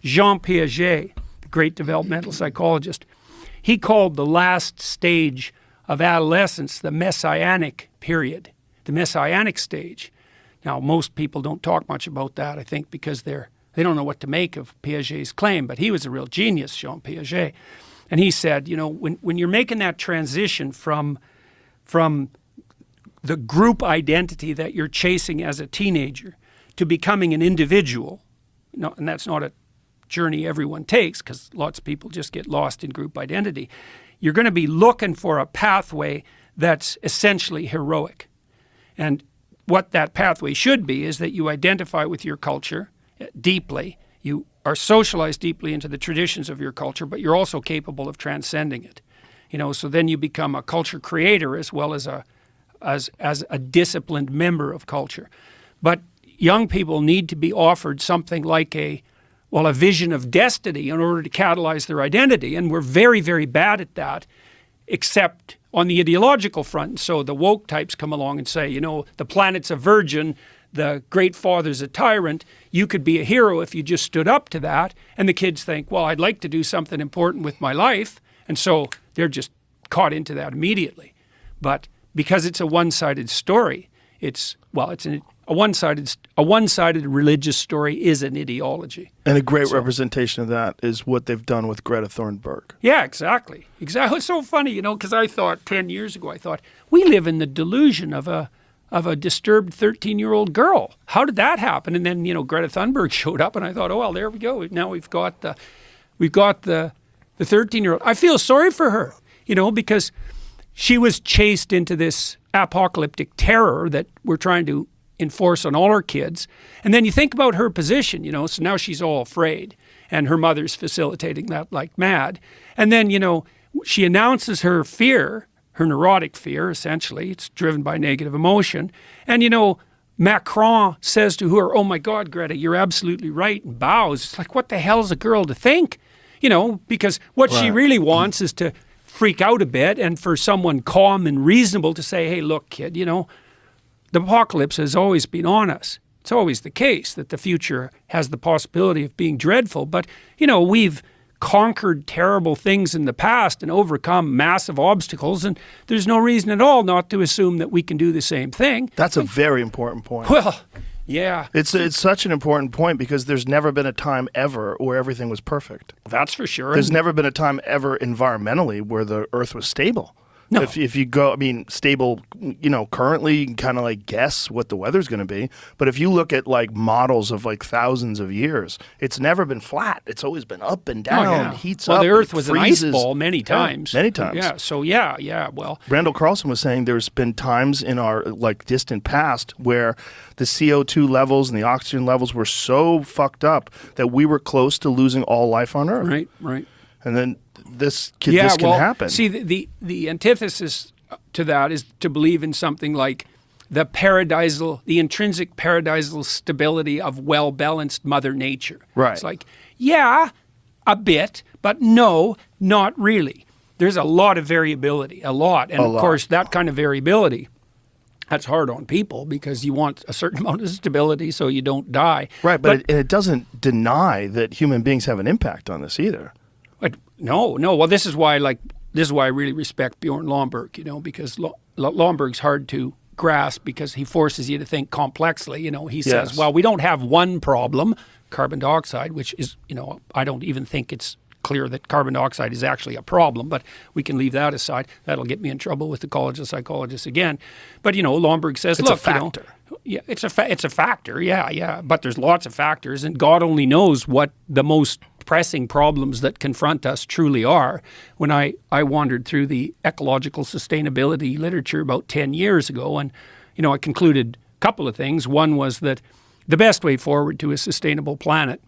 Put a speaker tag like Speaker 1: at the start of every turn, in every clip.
Speaker 1: Jean Piaget, the great developmental psychologist, he called the last stage of adolescence the messianic period, the messianic stage. Now, most people don't talk much about that, I think, because they don't know what to make of Piaget's claim, but he was a real genius, Jean Piaget. And he said, you know, when you're making that transition from the group identity that you're chasing as a teenager to becoming an individual, and that's not a journey everyone takes because lots of people just get lost in group identity, you're going to be looking for a pathway that's essentially heroic. And what that pathway should be is that you identify with your culture deeply, you are socialized deeply into the traditions of your culture, but you're also capable of transcending it. You know, so then you become a culture creator as well as a disciplined member of culture. But young people need to be offered something like a vision of destiny in order to catalyze their identity. And we're very, very bad at that, except on the ideological front. So the woke types come along and say, you know, the planet's a virgin, the great father's a tyrant, you could be a hero if you just stood up to that. And the kids think, well, I'd like to do something important with my life. And so they're just caught into that immediately. But because it's a one-sided story, a one-sided religious story is an ideology.
Speaker 2: And a great representation of that is what they've done with Greta Thunberg.
Speaker 1: Yeah, exactly. It's so funny, you know, because I thought 10 years ago, we live in the delusion of a disturbed 13-year-old girl. How did that happen? And then, you know, Greta Thunberg showed up, and I thought, oh, well, there we go. Now we've got the 13-year-old. I feel sorry for her, you know, because she was chased into this apocalyptic terror that we're trying to enforce on all our kids. And then you think about her position, you know, so now she's all afraid and her mother's facilitating that like mad. And then, you know, she announces her fear, her neurotic fear, essentially. It's driven by negative emotion. And, you know, Macron says to her, oh my God, Greta, you're absolutely right, and bows. It's like, what the hell's a girl to think? You know, because what she really wants is to freak out a bit and for someone calm and reasonable to say, hey, look, kid, you know, the apocalypse has always been on us. It's always the case that the future has the possibility of being dreadful. But, you know, we've conquered terrible things in the past and overcome massive obstacles, and there's no reason at all not to assume that we can do the same thing.
Speaker 2: That's a very important point.
Speaker 1: Well, yeah.
Speaker 2: It's such an important point because there's never been a time ever where everything was perfect.
Speaker 1: That's for sure.
Speaker 2: There's never been a time ever environmentally where the earth was stable. No. If you go, I mean, stable, you know, currently you can kind of like guess what the weather's going to be. But if you look at like models of like thousands of years, it's never been flat. It's always been up and down, heats up.
Speaker 1: Well, the earth was an ice ball many times.
Speaker 2: Yeah, many times.
Speaker 1: Yeah, so yeah, well.
Speaker 2: Randall Carlson was saying there's been times in our like distant past where the CO2 levels and the oxygen levels were so fucked up that we were close to losing all life on Earth.
Speaker 1: Right.
Speaker 2: And then this can happen.
Speaker 1: See, the antithesis to that is to believe in something like the intrinsic paradisal stability of well-balanced Mother Nature.
Speaker 2: Right.
Speaker 1: It's like, yeah, a bit, but no, not really. There's a lot of variability, a lot. And of course, that kind of variability, that's hard on people because you want a certain amount of stability so you don't die.
Speaker 2: Right, but it doesn't deny that human beings have an impact on this either.
Speaker 1: No. Well, this is why I really respect Bjorn Lomborg, you know, because Lomborg's hard to grasp because he forces you to think complexly. You know, he says, well, we don't have one problem, carbon dioxide, which is, you know, I don't even think it's clear that carbon dioxide is actually a problem, but we can leave that aside. That'll get me in trouble with the College of Psychologists again. But, you know, Lomborg says,
Speaker 2: it's
Speaker 1: look,
Speaker 2: a factor.
Speaker 1: You know, it's a factor, yeah. But there's lots of factors, and God only knows what the most pressing problems that confront us truly are. When I wandered through the ecological sustainability literature about 10 years ago, and, you know, I concluded a couple of things. One was that the best way forward to a sustainable planet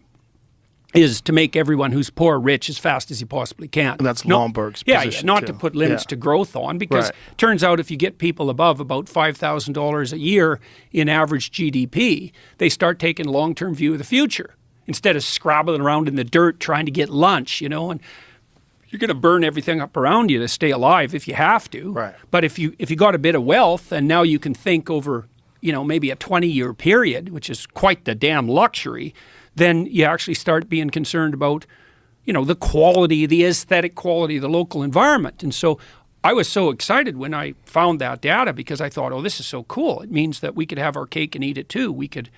Speaker 1: is to make everyone who's poor rich as fast as you possibly can.
Speaker 2: And that's Lomborg's position,
Speaker 1: not to put limits to growth on, because it turns out if you get people above about $5,000 a year in average GDP, they start taking a long-term view of the future instead of scrabbling around in the dirt trying to get lunch, you know, and you're going to burn everything up around you to stay alive if you have to.
Speaker 2: Right.
Speaker 1: But if you got a bit of wealth and now you can think over, you know, maybe a 20-year period, which is quite the damn luxury, then you actually start being concerned about, the quality, the aesthetic quality of the local environment. And so I was so excited when I found that data, because I thought, oh, this is so cool. It means that we could have our cake and eat it too. We could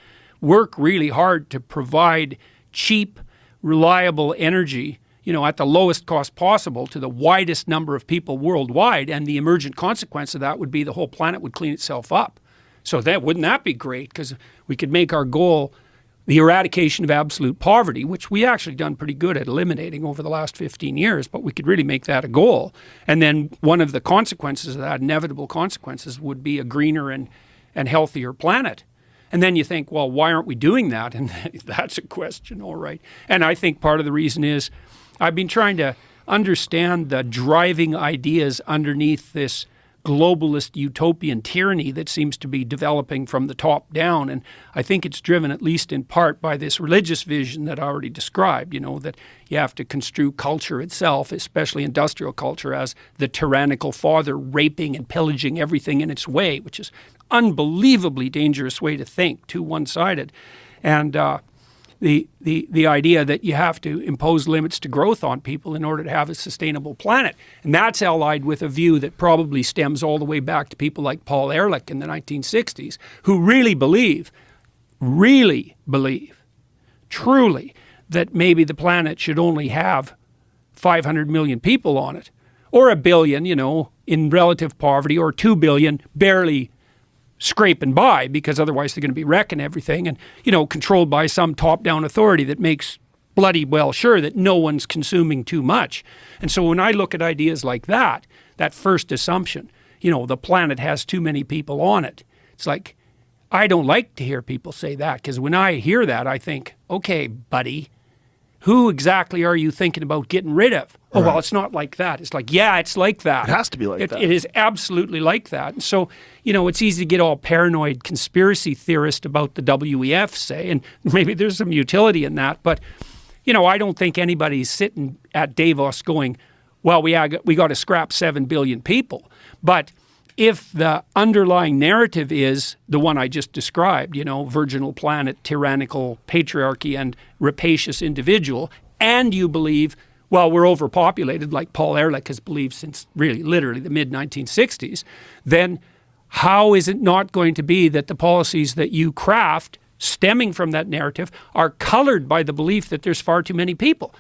Speaker 1: work really hard to provide cheap, reliable energy, at the lowest cost possible to the widest number of people worldwide. And the emergent consequence of that would be the whole planet would clean itself up. So wouldn't that be great? Because we could make our goal the eradication of absolute poverty, which we actually done pretty good at eliminating over the last 15 years, but we could really make that a goal. And then one of the consequences of that, inevitable consequences, would be a greener and healthier planet. And then you think, well, why aren't we doing that? And that's a question, all right. And I think part of the reason is I've been trying to understand the driving ideas underneath this globalist utopian tyranny that seems to be developing from the top down. And I think it's driven, at least in part, by this religious vision that I already described, that you have to construe culture itself, especially industrial culture, as the tyrannical father raping and pillaging everything in its way, which is an unbelievably dangerous way to think, too one-sided. And the idea that you have to impose limits to growth on people in order to have a sustainable planet. And that's allied with a view that probably stems all the way back to people like Paul Ehrlich in the 1960s, who really believe, truly, that maybe the planet should only have 500 million people on it, or 1 billion, in relative poverty, or 2 billion barely scraping by, because otherwise they're going to be wrecking everything, and controlled by some top-down authority that makes bloody well sure that no one's consuming too much. And so when I look at ideas like that first assumption, the planet has too many people on it, it's like, I don't like to hear people say that, because when I hear that, I think, okay, buddy, who exactly are you thinking about getting rid of? Oh, well, it's not like that. It's like, yeah, it's like that.
Speaker 2: It has to be like that.
Speaker 1: It is absolutely like that. And so, it's easy to get all paranoid conspiracy theorist about the WEF, say, and maybe there's some utility in that. But, I don't think anybody's sitting at Davos going, well, we got to scrap 7 billion people. But if the underlying narrative is the one I just described, virginal planet, tyrannical patriarchy, and rapacious individual, and you believe, well, we're overpopulated, like Paul Ehrlich has believed since really literally the mid-1960s, then how is it not going to be that the policies that you craft stemming from that narrative are colored by the belief that there's far too many people?